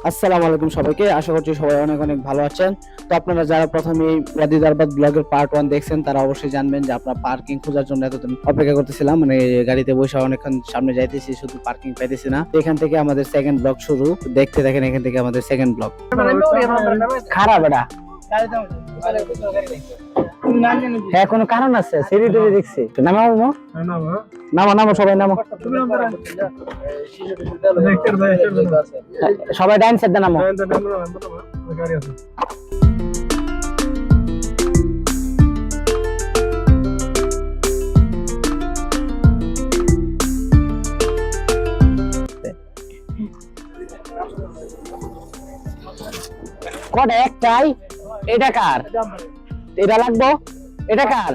আসসালামু আলাইকুম সবাইকে, আশা করছি সবাই অনেক অনেক ভালো আছেন। তো আপনারা যারা প্রথমে ওয়াদি দারবাদ ব্লগের পার্ট 1 দেখছেন তারা অবশ্যই জানবেন যে আমরা পার্কিং খোঁজার জন্য এতদিন অপেক্ষা করতেছিলাম, মানে গাড়িতে বসে অনেকক্ষণ সামনে যাইতেছি, শুধু পার্কিং পাইতেছি না। এখান থেকে আমাদের সেকেন্ড ব্লগ শুরু, দেখতে দেখেন এখান থেকে আমাদের সেকেন্ড ব্লগ। খারাপ এটা, হ্যাঁ কোনো কারণ আছে, সিঁড়ি টিড়ি দেখছি। নামাবো নামো নামো সবাই নামো, সবাই ডাইন সাইড নামো। কটা? একটাই? এটা কার? এটা লাগবো? এটা কার?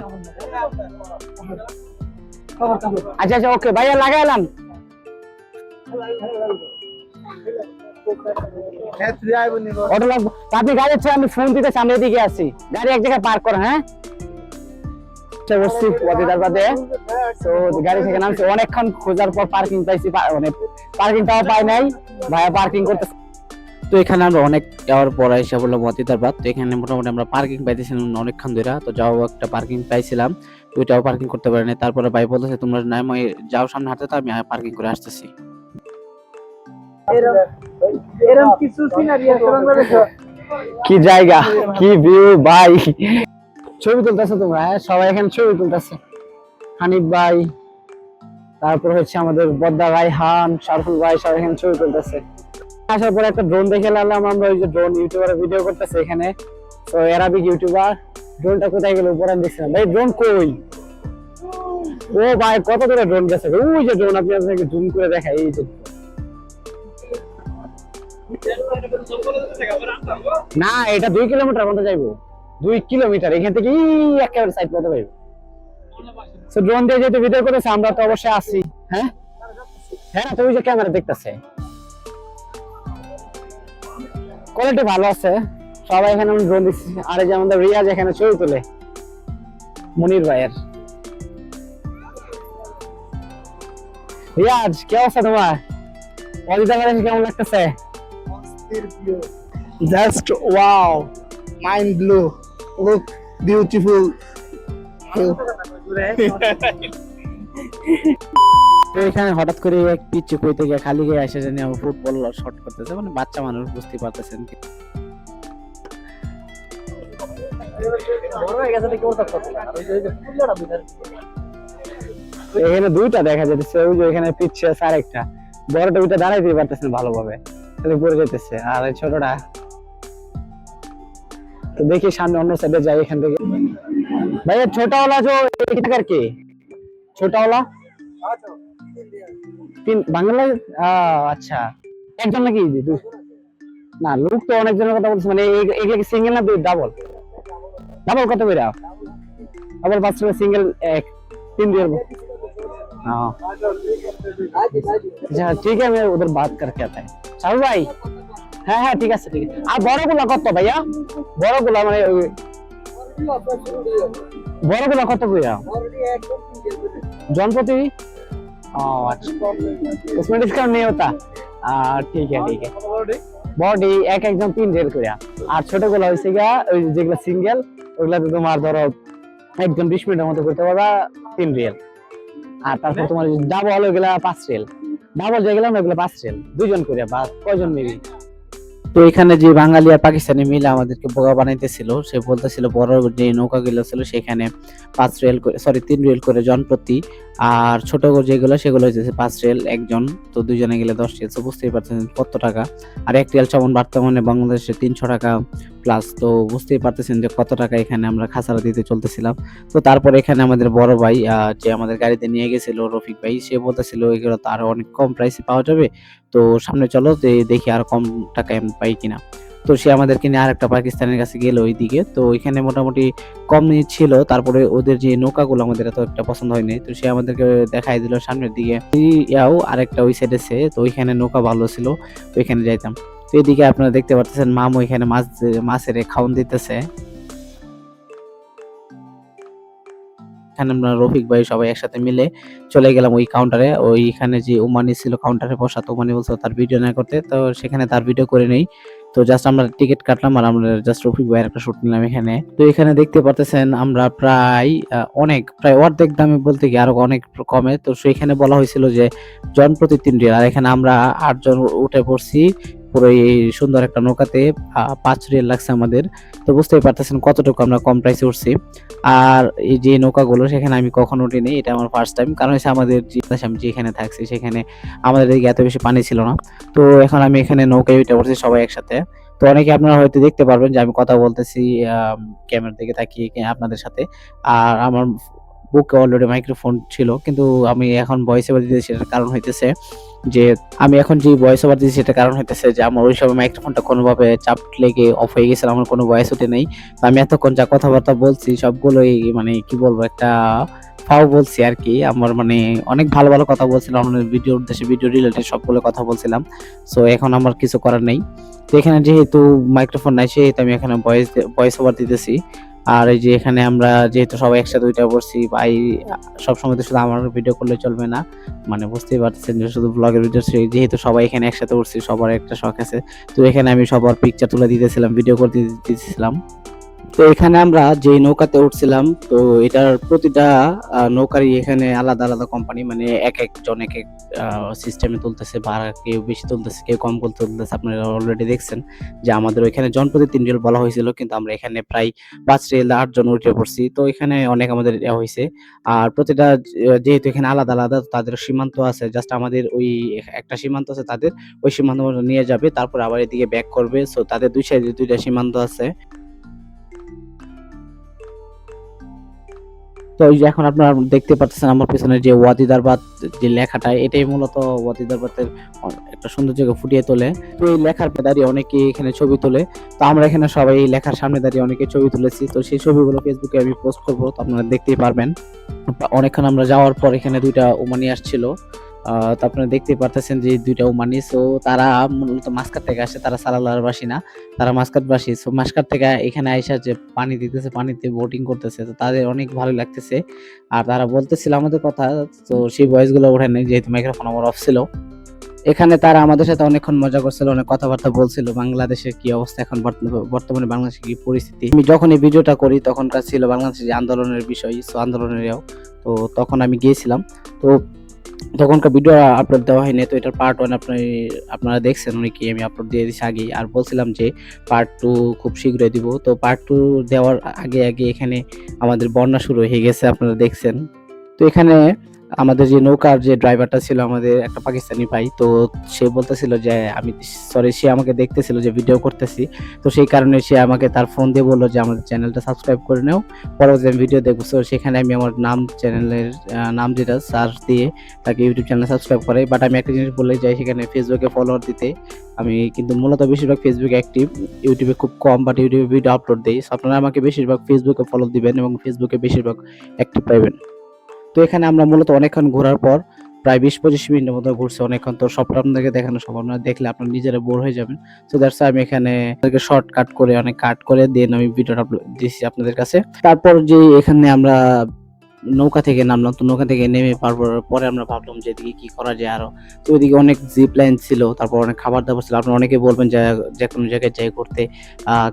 আচ্ছা আচ্ছা ওকে ভাইয়া লাগাইলাম। অটো লাগবো, আপনি গাড়ি ছেড়ে আমি ফোন দিতে সামনে দিকে আসি, গাড়ি এক জায়গায় পার্ক করেন। হ্যাঁ গাড়ি থেকে নামছি, অনেকক্ষণ খোঁজার পর পার্কিং পাইছি, মানে পার্কিংটাও পাই নাই, ভাইয়া পার্কিং করতেছে। তো এখানে আমরা অনেক যাওয়ার পর এসে বললাম মতিদারবাদ। তো এখানে মোটামুটি আমরা পার্কিং পাইতেছিলাম অনেকক্ষণ ধরে, তো যাও একটা পার্কিং পাইছিলাম, তো ওইটাও পার্কিং করতে পারিনি। তারপরে ভাই বলতেছে তোমরা নামাই যাও সামনে হাঁটতে, তো আমি পার্কিং করে আসতেছি। কি জায়গা, কি ভিউ ভাই, ছবি তুলতেছে তোমরা? হ্যাঁ সবাই এখানে ছবি তুলতেছে, হানিফ ভাই, তারপর হচ্ছে আমাদের বদ্দা রাইহান, শারফুল ভাই, সবাই এখানে ছবি তুলতেছে। আসার পরে একটা ড্রোন দেখে নিলাম আমরা, ওই যে ড্রোন ইউটিউবারে ভিডিও করতেছে এখানে, তো অ্যারাবিক ইউটিউবার। ড্রোনটা কোথায় গেল উপরে আমি দেখছিলাম, ভাই ড্রোন কই? ও ভাই কত দূরে ড্রোন গেছে, ওই যে ড্রোন, আপনি আপনাকে জুম করে দেখাই, এই যে। না এটা 2 কিলোমিটার মতো যাইবো, 2 কিলোমিটার এখান থেকে একেবারে সাইড মতো পাইবো। তো ড্রোন দিয়ে যেহেতু ভিডিও করেছে আমরা তো অবশ্যই আসি। হ্যাঁ হ্যাঁ, তো ওই যে ক্যামেরা দেখতেছে, কোয়ালিটি ভালো আছে, সবাই এখানে ড্রোন দিচ্ছে। আর এই যে আমাদের রিয়াজ এখানে ছবি তোলে, মনির ভাইয়ের। রিয়াজ কি অবস্থা তোমার? অজিতা কেমন লাগতেছে? Just wow, mind blow, look beautiful. তো এখানে হঠাৎ করে এক পিচ্চি কইতে গিয়ে খালি গিয়ে এসে জানি আমার ফুটবল শট করতেছে, মানে বাচ্চা মানুষ, বুঝতে পারতেছেন। এখানে দুইটা দেখা যাচ্ছে, ওই যে এখানে পিচ্ছে আছে আরেকটা, বড়টা ওইটা দাঁড়াইতে পারতেছে না ভালোভাবে, পড়ে যেতেছে, আর এই ছোটটা। তো দেখি সামনে অন্য সাইডে যাই এখান থেকে। ভাইয়া ছোটওয়ালা जो करके ছোটওয়ালা তিন বাংলা? আচ্ছা একজন নাকি না, লোক তো অনেকজনের কথা বলছে, মানে এগুলা কি সিঙ্গেল না ডাবল? ডাবল কত করে? ডাবল 5 টাকা, সিঙ্গেল 1 3 দিয়ে। हाँ अच्छा ठीक है, मैं उधर बात करके आता है साहू भाई। হ্যাঁ হ্যাঁ ঠিক আছে ঠিক আছে। আর বড়গুলা কত ভাইয়া? বড়গুলা মানে বড়গুলা কত কইরা জনপ্রতি? अच्छा उसमें डिस्काउंट नहीं होता? ठीक है ठीक है। বডি এক একজন 3 রিয়াল কইরা, আর ছোটগুলা হইছে গা ওই যেগুলা সিঙ্গেল, ওগুলাতে তোমার ধরো একজন 20 মিনিটের মতো করতে পারবা 3 রিয়াল। আর তারপর তোমার ডাবল ওগুলা 5 রিয়াল, ডাবল যেগুলা না ওগুলা 5 রিয়াল, দুইজন করে বা কয়জন নিবি। তো এখানে যে বাঙালি আর পাকিস্তানি মিলে আমাদেরকে বোকা বানাইতেছিল, সে বলতেছিল বড় যে নৌকাগুলো ছিল সেখানে 5 রিয়াল করে, সরি 3 রিয়াল করে জন প্রতি, আর ছোট যেগুলো সেগুলো হচ্ছে 5 রিয়াল একজন, তো দুজনে গেলে 10 রিয়াল। তো বুঝতেই পারছেন কত টাকা, আর 1 রিয়াল সমান বর্তমানে বাংলাদেশে 300 টাকা প্লাস। তো বুঝতেই পারতেছেন যে কত টাকা এখানে আমরা খাসারা দিতে চলতেছিলাম। তো তারপর এখানে আমাদের বড় ভাই যে আমাদের গাড়িতে নিয়ে গেছিল রফিক ভাই, সে বলতেছিল এগুলো তো আরো অনেক কম প্রাইসে পাওয়া যাবে, তো সামনে চলো দেখি আর কম টাকায় পাই কিনা। তো সে আমাদেরকে নিয়ে আর একটা পাকিস্তানের কাছে গেল ওইদিকে, তো ওইখানে মোটামুটি কম ছিল। তারপরে ওদের যে নৌকাগুলো আমাদের এত একটা পছন্দ হয়নি, তো সে আমাদেরকে দেখাই দিল সামনের দিকে আরেকটা ওই সাইডে সে, তো ওইখানে নৌকা ভালো ছিল, ওইখানে যাইতাম। তো এদিকে আপনারা দেখতে পাচ্ছেন মামু এখানে মাছের খাওয়ান দিতেছে। এখানে আমরা রফিক ভাই সবাই একসাথে মিলে চলে গেলাম ওই কাউন্টারে। ওইখানে যে ওমানি ছিল কাউন্টারে বসা, তো ওমানি বলছিল তার ভিডিও না করতে, তো সেখানে তার ভিডিও করে নেই। তো জাস্ট আমরা টিকিট কাটলাম আর আমরা জাস্ট রফিক ভাইয়ের একটা শুট নিলাম এখানে। তো এখানে দেখতে পারতেছেন আমরা প্রায় অর্ধেক দামে বলতে কি আরো অনেক কমে। তো সেখানে বলা হয়েছিল যে জন প্রতি 3 রিয়াল, আর এখানে আমরা 8 জন উঠে পড়ছি পুরো এই সুন্দর একটা নৌকাতে। 5 রিয়াল লাগছে আমাদের। তো বুঝতেই পারতেছেন কতটুকু আমরা কম প্রাইসে উঠছি। আর এই যে নৌকাগুলো সেখানে আমি কখনো উঠিনি, এটা আমার ফার্স্ট টাইম। কারণ হচ্ছে আমাদের আমি যেখানে থাকছি সেখানে আমাদের এদিকে এত বেশি পানি ছিল না। তো এখন আমি এখানে নৌকায় উঠে পড়ছি সবাই একসাথে। তো অনেকে আপনারা হয়তো দেখতে পারবেন যে আমি কথা বলতেছি ক্যামেরার দিকে তাকিয়ে আপনাদের সাথে। আর আমার বুকে অলরেডি মাইক্রোফোন ছিল, কিন্তু আমি এখন ভয়েস ওভার দিতেছি, সেটার কারণ হইতেছে যে আমি এখন যে ভয়েস ওভার দিচ্ছি সেটার কারণ হইতেছে যে আমার ওই সময় মাইক্রোফোনটা কোনোভাবে চাপ লেগে অফ হয়ে গেছিল, আমার কোনো ভয়েস ওঠে নেই। আমি এতক্ষণ যা কথাবার্তা বলছি সবগুলোই মানে কি বলবো, একটা ফাও বলছি আর কি। আমার মানে অনেক ভালো ভালো কথা বলছিলাম, ভিডিও উদ্দেশ্যে, ভিডিও রিলেটেড সবগুলো কথা বলছিলাম। সো এখন আমার কিছু করার নেই। তো এখানে যেহেতু মাইক্রোফোন নাই সেহেতু আমি এখানে ভয়েস ওভার দিতেছি। আর এই যে এখানে আমরা যেহেতু সবাই একসাথে উঠে পড়ছি, ভাই সবসময় তো শুধু আমার ভিডিও করলে চলবে না, মানে বুঝতেই পারছেন যে শুধু ব্লগের ভিডিও, যেহেতু সবাই এখানে একসাথে উঠছি সবার একটা শখ আছে। তো এখানে আমি সবার পিকচার তুলে দিতেছিলাম, ভিডিও করে দিতেছিলাম। তো এখানে আমরা যেই নৌকাতে উঠছিলাম, তো এটার প্রতিটা নৌকারই এখানে আলাদা আলাদা কোম্পানি, মানে এক একজন এক এক সিস্টেমে তুলতেছে, ভাড়া কেউ বেশি তুলতেছে কেউ কম তুলতেছে। আপনারা অলরেডি দেখছেন যে আমাদের ওইখানে জনপ্রতি 3 রিয়াল বলা হয়েছিল, কিন্তু আমরা এখানে প্রায় 5 রিয়াল 8 জন উঠে পড়ছি। তো এখানে অনেক আমাদের দেওয়া হয়েছে। আর প্রতিটা যেহেতু এখানে আলাদা আলাদা তাদের সীমান্ত আছে, জাস্ট আমাদের ওই একটা সীমান্ত আছে তাদের, ওই সীমান্ত নিয়ে যাবে, তারপর আবার এদিকে ব্যাক করবে। সো তাদের দুই সাইডে 2টা সীমান্ত আছে। তো এই যে এখন আপনারা দেখতে পাচ্ছেন আমার পেছনে যে ওয়াদি দারবাত যে লেখাটা, এটাই মূলত ওয়াদি দারবাতের একটা সৌন্দর্যকে ফুটিয়ে তোলে। তো এই লেখার দাঁড়িয়ে অনেকে এখানে ছবি তোলে। তো আমরা এখানে সবাই এই লেখার সামনে দাঁড়িয়ে অনেকে ছবি তুলেছি। তো সেই ছবিগুলো ফেসবুকে আমি পোস্ট করবো, তো আপনারা দেখতেই পারবেন। অনেকক্ষণ আমরা যাওয়ার পর এখানে 2টা ওমানি আসছিল। তো আপনারা দেখতেই পারতেছেন যে 2টা ওমানি। সো তারা মূলত মাস্কাট থেকে আসে, তারা সালালার বাসী না, তারা মাস্কাটবাসী। সো মাস্কাট থেকে এখানে আইসা যে পানি দিতেছে, পানিতে বোটিং করতেছে, তো তাদের অনেক ভালো লাগতেছে। আর তারা বলতেছিল আমাদের কথা, তো সেই ভয়েস গুলো ওঠে নাই যেহেতু মাইক্রোফোন আমার অফ ছিল। এখানে তারা আমাদের সাথে অনেকক্ষণ মজা করছিল, অনেক কথাবার্তা বলছিল বাংলাদেশের কি অবস্থা, এখন বর্তমানে বাংলাদেশের কি পরিস্থিতি। আমি যখন এই ভিডিওটা করি তখনকার ছিল বাংলাদেশের যে আন্দোলনের বিষয়, সো আন্দোলনেরও তো তখন আমি গিয়েছিলাম। তো তখনকার ভিডিও আপলোড দেওয়া হয়নি, তো এটার পার্ট 1 আপনারা দেখছেন অনেকেই, আমি আপলোড দিয়ে দিয়েছি আগেই। আর বলছিলাম যে পার্ট 2 খুব শীঘ্রই দিব। তো পার্ট 2 দেওয়ার আগে আগে এখানে আমাদের বন্যা শুরু হয়ে গেছে, আপনারা দেখছেন। তো এখানে আমাদের যে নৌকার যে ড্রাইভারটা ছিল আমাদের একটা পাকিস্তানি ভাই, তো সে বলতেছিল যে সে আমাকে দেখতেছিল যে ভিডিও করতেছি, তো সেই কারণে সে আমাকে তার ফোন দিয়ে বললো যে আমাদের চ্যানেলটা সাবস্ক্রাইব করে নাও, পরবর্তী আমি ভিডিও দেখবো। তো সেখানে আমি আমার চ্যানেলের নাম যেটা সার্চ দিয়ে তাকে ইউটিউব চ্যানেল সাবস্ক্রাইব করে। বাট আমি একটা জিনিস বলে যাই, সেখানে ফেসবুকে ফলোয়ার দিতে আমি কিন্তু মূলত বেশিরভাগ ফেসবুকে অ্যাক্টিভ, ইউটিউবে খুব কম, বাট ইউটিউবে ভিডিও আপলোড দিই। আপনারা আমাকে বেশিরভাগ ফেসবুকে ফলো দিবেন এবং ফেসবুকে বেশিরভাগ অ্যাক্টিভ পাইবেন। তো এখানে আমরা মূলত অনেকক্ষণ ঘোরার পর প্রায় 20-25 মিনিটের মতো ঘুরছি অনেকক্ষণ। তো সবটা আপনাদেরকে দেখানো সব আপনারা দেখলে আপনারা নিজেরা বোর হয়ে যাবেন। তো দ্যাটস আমি এখানে শর্ট কাট করে অনেক কাট করে দেন আমি ভিডিওটা আপলোড দিয়েছি আপনাদের কাছে। তারপর যে এখানে আমরা নৌকা থেকে নামলাম, তো নৌকা থেকে নেমে পরে আমরা ভাবলাম যে এদিকে কি করা যায় আরো। তো ওইদিকে অনেক জিপ লাইন ছিল, তারপর অনেক খাবার দাবার ছিল। আপনারা অনেকে বলবেন যে কোনো জায়গায় যাই করতে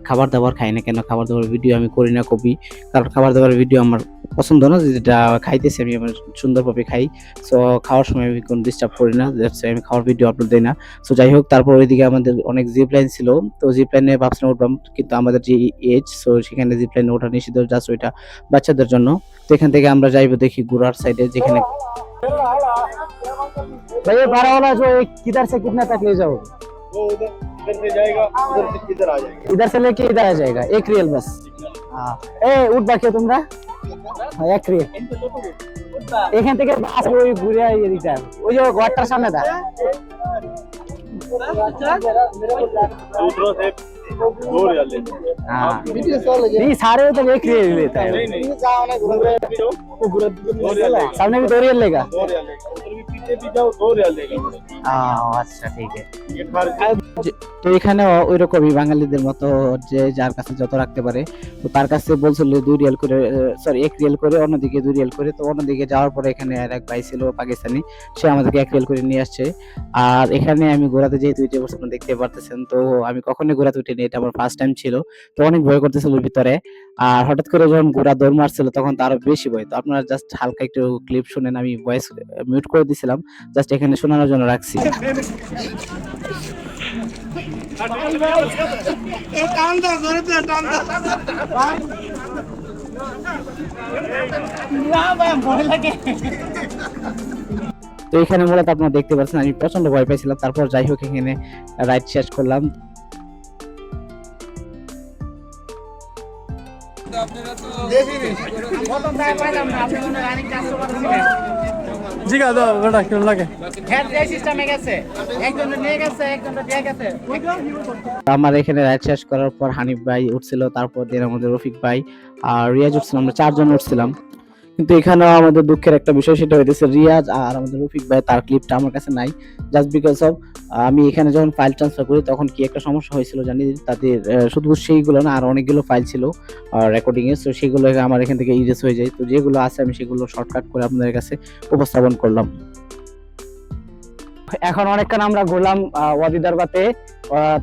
খাবার দাবার খাই না কেন, খাবার দাবার ভিডিও আমি করি না কবি, কারণ খাবার দাবার ভিডিও আমার পছন্দ না। যেটা খাইতেছি আমি আমার সুন্দরভাবে খাই, সো খাওয়ার সময় আমি কোনো ডিস্টার্ব করি না, আমি খাওয়ার ভিডিও আপলোড দিই না। সো যাই হোক, তারপর ওইদিকে আমাদের অনেক জিপ লাইন ছিল, তো জিপ লাইনে ভাবছিলাম উঠলাম, কিন্তু আমাদের যে এজ, সো সেখানে জিপ লাইনে ওঠা নিষিদ্ধ, জাস্ট ওইটা বাচ্চাদের জন্য। তো এখান থেকে আমরা যাইবো দেখি गुरार साइड है, যেখানে भाई ये बारह वाला जो किधर से कितना तक ले जाओगे? वो इधर से जाएगा, उधर से इधर आ जाएगा। इधर से लेके इधर आ जाएगा 1 रियल बस। हाँ ए उठ बाकी তোমরা, হ্যাঁ 1 রিয়েল এখান থেকে বাস ওই ঘুরে এই দিকটা, ওই যে ঘরটার সামনে দা दूसरों से दो रियाल लेते हैं। हाँ वीडियो चल गया नहीं सारे उधर एक रियल लेता है नहीं नहीं जाओ ना घूम रहे भी जाओ दो रियाल लेगा, सामने भी 2 रियल लेगा दो रियाल लेगा, उधर भी पीछे भी जाओ 2 रियाल लेगा। আচ্ছা ঠিক আছে ये खार তো এখানেও ওই রকমই বাঙালিদের মতো যে যার কাছে যত রাখতে পারে, তো তার কাছে বলছিল 2 রিয়াল করে, সরি 1 রিয়াল করে, অন্যদিকে 2 রিয়াল করে। তো অন্যদিকে যাওয়ার পরে এখানে আর এক ভাই ছিল পাকিস্তানি, সে আমাদেরকে 1 রিয়াল করে নিয়ে আসছে। আর এখানে আমি ঘোরাতে যেহেতু উঠে বসে আপনারা দেখতে পারতেছেন, তো আমি কখনোই ঘোরাতে উঠিনি, এটা আমার ফার্স্ট টাইম ছিল। তো অনেক ভয় করতেছিল ভিতরে। আর হঠাৎ করে যখন ঘোড়া দৌড় মারছিল তখন তো আরো বেশি ভয়। তো আপনারা জাস্ট হালকা একটু ক্লিপ শুনেন, আমি ভয়েস মিউট করে দিছিলাম, জাস্ট এখানে শোনানোর জন্য রাখছি। তো এখানে মূলত আপনারা দেখতে পাচ্ছেন আমি প্রচন্ড ভয় পাইছিলাম। তারপর যাই হোক এখানে রাইড শেষ করলাম। জিগা দাও বেটা কেমন লাগে আমার এখানে রাইড শেষ করার পর হানিফ ভাই উঠছিল, তারপর দিন আমাদের রফিক ভাই আর রিয়াজ উঠছিল, আমরা 4 জন উঠছিলাম। কিন্তু এখানেও আমাদের দুঃখের একটা বিষয়, সেটা হইতেছে রিয়াজ আর আমাদের রফিক ভাই তার ক্লিপটা আমার কাছে নাই, জাস্ট বিকজ অফ আমি এখানে যখন ফাইল ট্রান্সফার করি তখন কি একটা সমস্যা হয়েছিল জানি, তাদের শুধু সেইগুলো না আর অনেকগুলো ফাইল ছিল রেকর্ডিং এর, তো সেগুলো আমার এখান থেকে ইরেজ হয়ে যায়। তো যেগুলো আছে আমি সেগুলো শর্টকাট করে আপনাদের কাছে উপস্থাপন করলাম। এখন অনেকক্ষণ আমরা ঘুরলাম ওয়াদি দারবাতে,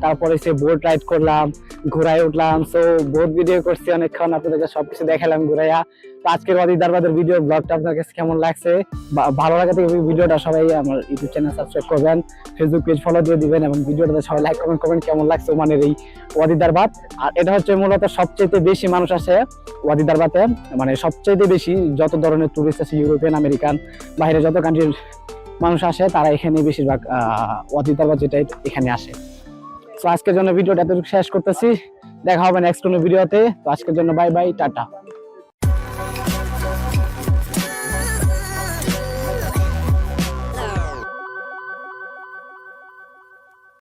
তারপরে সে বোট রাইড করলাম, ঘোড়ায় উঠলাম, সো বোট ভিডিও করছি অনেকক্ষণ, আপনাদেরকে সবকিছু দেখালাম ঘুরাইয়া। তো আজকের ওয়াদি দারবাদের ভিডিও ব্লগটা আপনার কাছে কেমন লাগছে, ভালো লাগে থেকে ভিডিওটা সবাই আমার ইউটিউব চ্যানেল সাবস্ক্রাইব করবেন, ফেসবুক পেজ ফলো দিয়ে দিবেন, এবং ভিডিওটাতে সবাই লাইক কমেন্ট করবেন কেমন লাগছে ওমানের এই ওয়াদি দারবাত। আর এটা হচ্ছে মূলত সবচেয়ে বেশি মানুষ আসে ওয়াদি দারবাতে, মানে সবচেয়ে বেশি যত ধরনের টুরিস্ট আছে, ইউরোপিয়ান, আমেরিকান, বাইরে যত কান্ট্রির মানুষ আসে তারা এখানে বেশিরভাগ ওয়াদি দারবাত যেটা এখানে আসে। তো আজকের জন্য ভিডিওটা এতটুকু শেষ করতেছি, দেখা হবে নেক্সট কোনো ভিডিওতে। তো আজকের জন্য বাই বাই, টাটা।